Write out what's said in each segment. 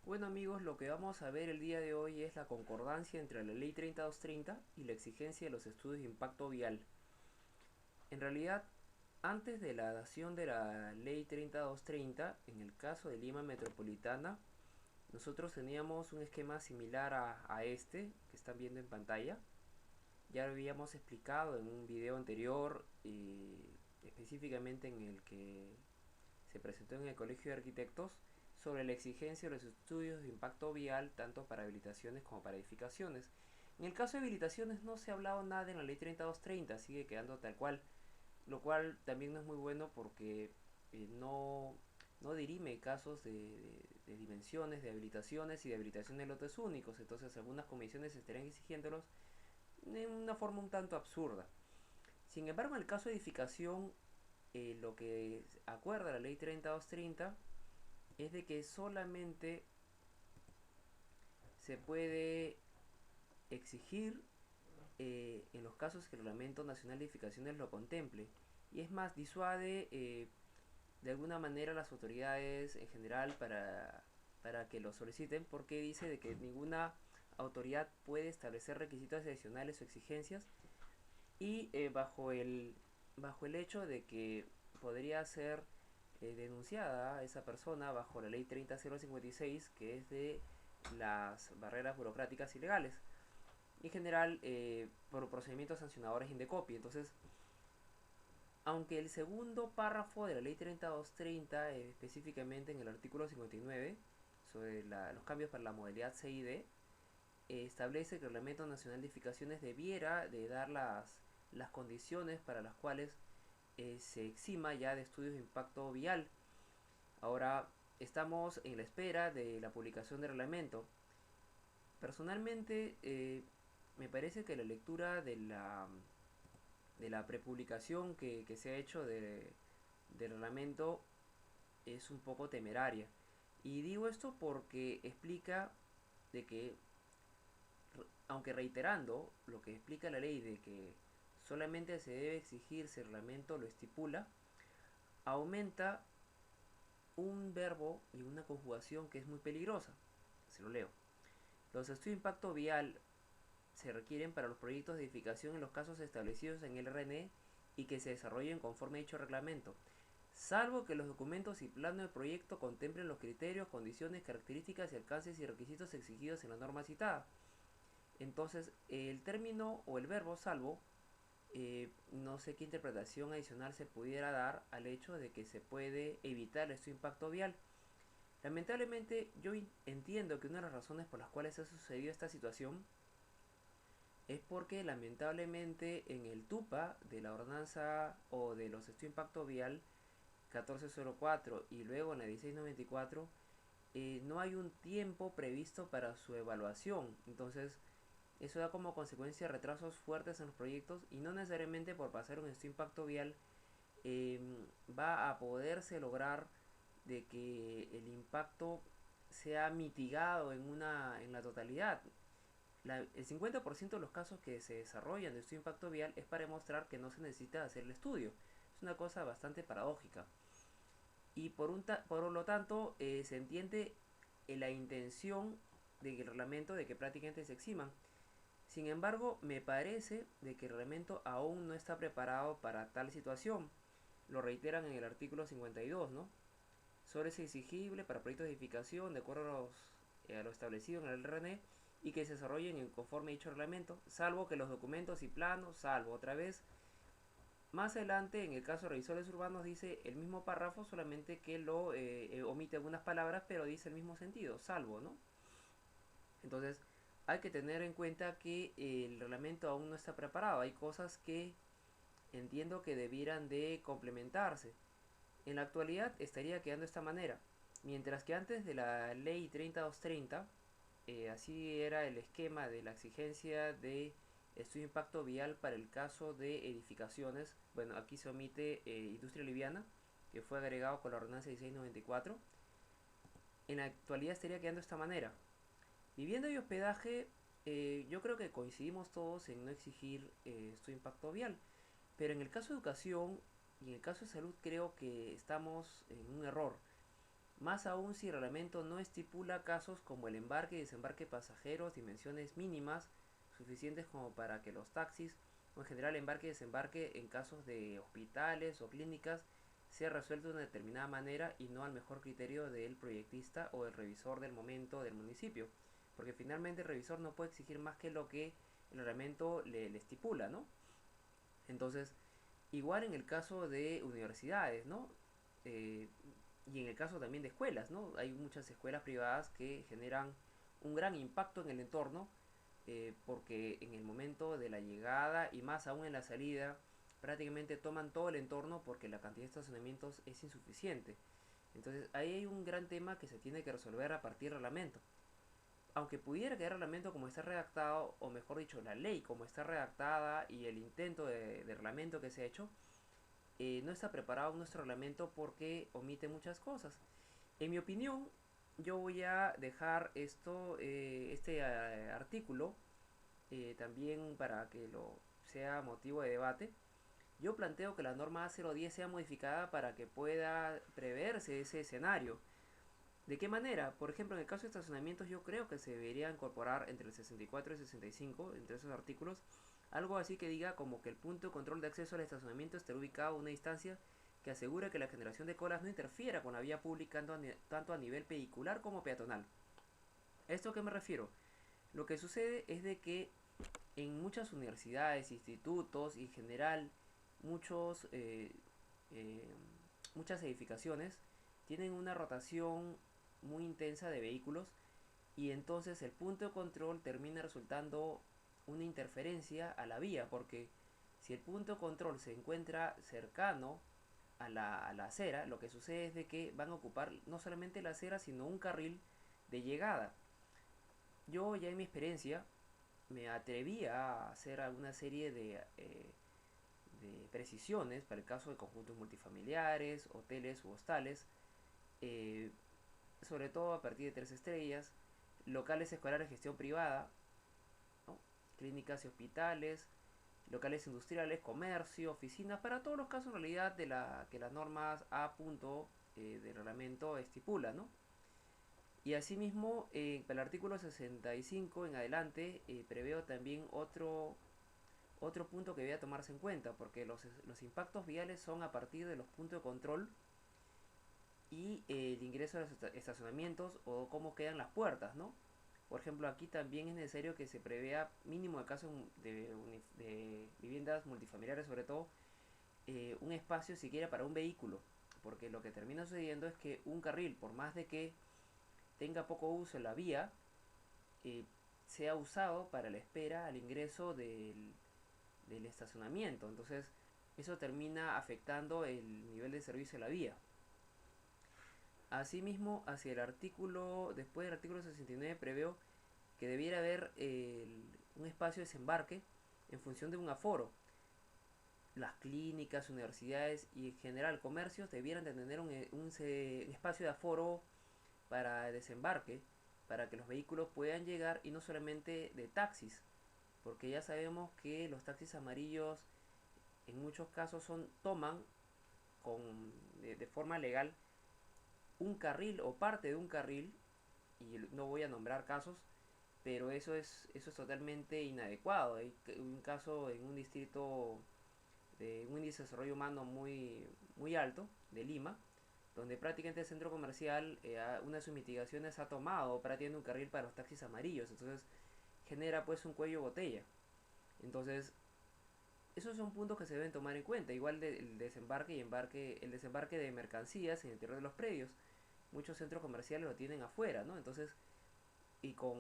Bueno amigos, lo que vamos a ver el día de hoy es la concordancia entre la ley 3230 y la exigencia de los estudios de impacto vial. En realidad, antes de la dación de la ley 3230, en el caso de Lima Metropolitana, nosotros teníamos un esquema similar a este que están viendo en pantalla. Ya lo habíamos explicado en un video anterior, específicamente en el que se presentó en el Colegio de Arquitectos, sobre la exigencia de los estudios de impacto vial tanto para habilitaciones como para edificaciones. En el caso de habilitaciones no se ha hablado nada en la ley 3230, sigue quedando tal cual, lo cual también no es muy bueno porque no dirime casos de dimensiones, de habilitaciones y de habilitación de lotes únicos, entonces algunas comisiones estarían exigiéndolos de una forma un tanto absurda. Sin embargo, en el caso de edificación, lo que acuerda la ley 3230 es de que solamente se puede exigir en los casos que el Reglamento Nacional de Edificaciones lo contemple. Y es más, disuade de alguna manera a las autoridades en general para que lo soliciten, porque dice de que ninguna autoridad puede establecer requisitos adicionales o exigencias y bajo el hecho de que podría ser denunciada esa persona bajo la ley 30056, que es de las barreras burocráticas ilegales, y en general por procedimientos sancionadores Indecopi. Entonces, aunque el segundo párrafo de la ley 3230, específicamente en el artículo 59, sobre los cambios para la modalidad C y D, establece que el Reglamento Nacional de Edificaciones debiera de dar las condiciones para las cuales se exima ya de estudios de impacto vial. Ahora estamos en la espera de la publicación del reglamento. Personalmente, me parece que la lectura de la prepublicación que se ha hecho del reglamento es un poco temeraria. Y digo esto porque explica de que, aunque reiterando lo que explica la ley de que solamente se debe exigir si el reglamento lo estipula, aumenta un verbo y una conjugación que es muy peligrosa. Se lo leo. Los estudios de impacto vial se requieren para los proyectos de edificación en los casos establecidos en el RNE y que se desarrollen conforme a dicho reglamento, salvo que los documentos y plano de proyecto contemplen los criterios, condiciones, características y alcances y requisitos exigidos en la norma citada. Entonces, el término o el verbo salvo, no sé qué interpretación adicional se pudiera dar al hecho de que se puede evitar este impacto vial. Lamentablemente, yo entiendo que una de las razones por las cuales ha sucedido esta situación es porque lamentablemente en el TUPA de la ordenanza o de los estudios de impacto vial 1404 y luego en la 1694 no hay un tiempo previsto para su evaluación. Entonces, eso da como consecuencia retrasos fuertes en los proyectos y no necesariamente por pasar un estudio de impacto vial eh, va a poderse lograr de que el impacto sea mitigado en la totalidad. El 50% de los casos que se desarrollan de estudio de impacto vial es para demostrar que no se necesita hacer el estudio. Es una cosa bastante paradójica. Y por lo tanto se entiende la intención del reglamento de que prácticamente se eximan. Sin embargo, me parece de que el reglamento aún no está preparado para tal situación. Lo reiteran en el artículo 52, ¿no? Solo es exigible para proyectos de edificación de acuerdo a lo establecido en el RNE y que se desarrollen en conforme a dicho reglamento, salvo que los documentos y planos, salvo otra vez. Más adelante, en el caso de revisores urbanos, dice el mismo párrafo, solamente que lo omite algunas palabras, pero dice el mismo sentido, salvo, ¿no? Entonces, hay que tener en cuenta que el reglamento aún no está preparado. Hay cosas que entiendo que debieran de complementarse. En la actualidad estaría quedando de esta manera. Mientras que antes de la ley 30230, así era el esquema de la exigencia de estudio de impacto vial para el caso de edificaciones. Bueno, aquí se omite industria liviana, que fue agregado con la ordenanza 1694. En la actualidad estaría quedando de esta manera. Vivienda y hospedaje, yo creo que coincidimos todos en no exigir estudio de impacto vial. Pero en el caso de educación y en el caso de salud creo que estamos en un error. más aún si el reglamento no estipula casos como el embarque y desembarque de pasajeros, dimensiones mínimas suficientes como para que los taxis o en general embarque y desembarque en casos de hospitales o clínicas sea resuelto de una determinada manera y no al mejor criterio del proyectista o del revisor del momento del municipio. Porque finalmente el revisor no puede exigir más que lo que el reglamento le estipula, ¿no? Entonces, igual en el caso de universidades, ¿no? Eh, y en el caso también de escuelas, ¿no? Hay muchas escuelas privadas que generan un gran impacto en el entorno porque en el momento de la llegada y más aún en la salida prácticamente toman todo el entorno porque la cantidad de estacionamientos es insuficiente. Entonces ahí hay un gran tema que se tiene que resolver a partir del reglamento. Aunque pudiera quedar el reglamento como está redactado, o mejor dicho, la ley como está redactada y el intento de reglamento que se ha hecho, no está preparado nuestro reglamento porque omite muchas cosas. En mi opinión, yo voy a dejar este artículo también para que lo sea motivo de debate. Yo planteo que la norma A010 sea modificada para que pueda preverse ese escenario. ¿De qué manera? Por ejemplo, en el caso de estacionamientos yo creo que se debería incorporar entre el 64 y el 65, entre esos artículos, algo así que diga como que el punto de control de acceso al estacionamiento esté ubicado a una distancia que asegure que la generación de colas no interfiera con la vía pública tanto a nivel vehicular como peatonal. ¿A esto a qué me refiero? Lo que sucede es de que en muchas universidades, institutos y en general muchos, eh, muchas edificaciones tienen una rotación muy intensa de vehículos y entonces el punto de control termina resultando una interferencia a la vía porque si el punto de control se encuentra cercano a la acera, lo que sucede es de que van a ocupar no solamente la acera sino un carril de llegada. Yo ya en mi experiencia me atreví a hacer alguna serie de precisiones para el caso de conjuntos multifamiliares, hoteles u hostales, eh, sobre todo a partir de 3 estrellas, locales escolares de gestión privada, ¿no? Clínicas y hospitales, locales industriales, comercio, oficinas, para todos los casos en realidad que las normas A. Del reglamento estipula, ¿no? Y asimismo, el artículo 65 en adelante preveo también otro punto que debe tomarse en cuenta, porque los impactos viales son a partir de los puntos de control y el ingreso a los estacionamientos o cómo quedan las puertas, ¿no? Por ejemplo, aquí también es necesario que se prevea mínimo de casos de viviendas multifamiliares, sobre todo, un espacio siquiera para un vehículo, porque lo que termina sucediendo es que un carril, por más de que tenga poco uso en la vía, eh, sea usado para la espera al ingreso del estacionamiento. Entonces, eso termina afectando el nivel de servicio de la vía. Asimismo, hacia el artículo, después del artículo 69, preveo que debiera haber un espacio de desembarque en función de un aforo. Las clínicas, universidades y en general comercios debieran de tener un espacio de aforo para desembarque, para que los vehículos puedan llegar y no solamente de taxis, porque ya sabemos que los taxis amarillos en muchos casos toman de forma legal un carril o parte de un carril, y no voy a nombrar casos, pero eso es totalmente inadecuado. Hay un caso en un distrito de un índice de desarrollo humano muy alto, de Lima, donde prácticamente el centro comercial, una de sus mitigaciones ha tomado prácticamente un carril para los taxis amarillos, entonces genera pues un cuello botella. Entonces, esos son puntos que se deben tomar en cuenta, igual el desembarque el desembarque de mercancías en el interior de los predios. Muchos centros comerciales lo tienen afuera, ¿no? Entonces, y con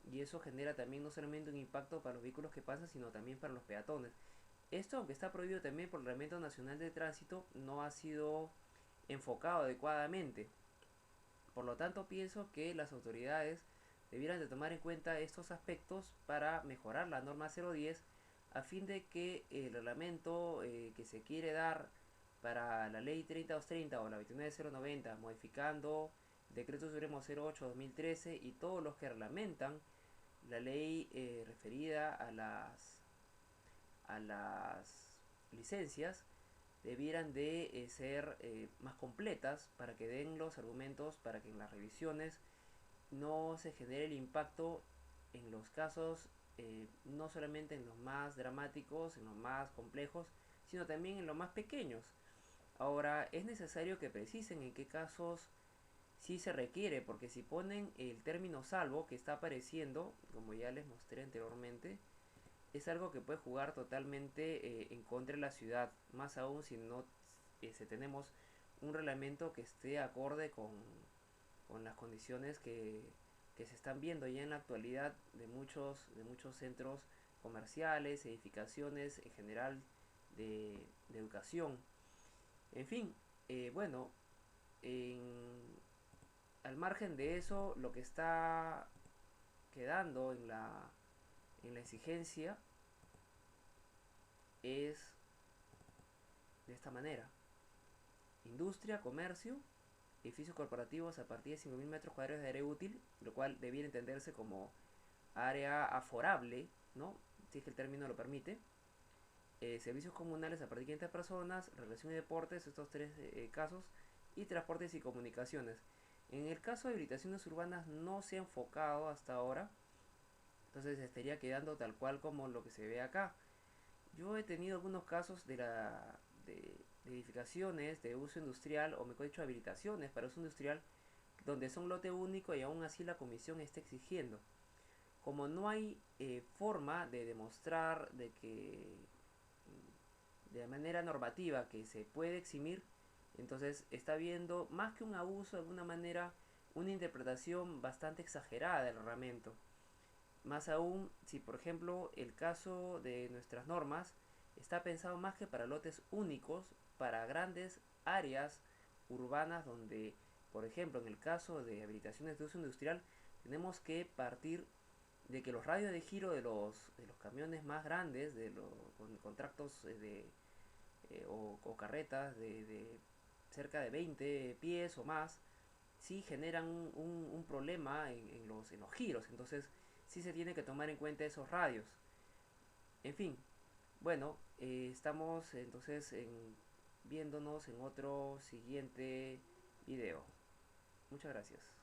y eso genera también no solamente un impacto para los vehículos que pasan, sino también para los peatones. Esto, aunque está prohibido también por el Reglamento Nacional de Tránsito, no ha sido enfocado adecuadamente. Por lo tanto, pienso que las autoridades debieran de tomar en cuenta estos aspectos para mejorar la norma 010 a fin de que el reglamento que se quiere dar para la ley 30230 o la 29090 modificando el decreto supremo 08-2013 y todos los que reglamentan la ley referida a las licencias debieran de ser más completas para que den los argumentos, para que en las revisiones no se genere el impacto en los casos, no solamente en los más dramáticos, en los más complejos, sino también en los más pequeños. Ahora, es necesario que precisen en qué casos sí se requiere, porque si ponen el término salvo que está apareciendo, como ya les mostré anteriormente, es algo que puede jugar totalmente en contra de la ciudad, más aún si no si tenemos un reglamento que esté acorde con las condiciones que se están viendo ya en la actualidad de muchos centros comerciales, edificaciones en general de educación. En fin, bueno, en, al margen de eso, lo que está quedando en la exigencia es de esta manera. Industria, comercio, edificios corporativos a partir de 5.000 metros cuadrados de área útil, lo cual debiera entenderse como área aforable, ¿no? Si es que el término lo permite. Servicios comunales a partir de 500 personas, relación y deportes, estos tres casos, y transportes y comunicaciones. En el caso de habilitaciones urbanas no se ha enfocado hasta ahora, entonces estaría quedando tal cual como lo que se ve acá. Yo he tenido algunos casos de edificaciones de uso industrial, o mejor dicho, habilitaciones para uso industrial, donde son lote único y aún así la comisión está exigiendo. Como no hay forma de demostrar de que de manera normativa que se puede eximir, entonces está viendo más que un abuso, de alguna manera, una interpretación bastante exagerada del reglamento. Más aún si, por ejemplo, el caso de nuestras normas está pensado más que para lotes únicos, para grandes áreas urbanas donde, por ejemplo, en el caso de habilitaciones de uso industrial, tenemos que partir de que los radios de giro de los camiones más grandes, con tractos o carretas de cerca de 20 pies o más, sí generan un problema en los giros. Entonces, sí se tiene que tomar en cuenta esos radios. En fin, bueno, estamos entonces viéndonos en otro siguiente video. Muchas gracias.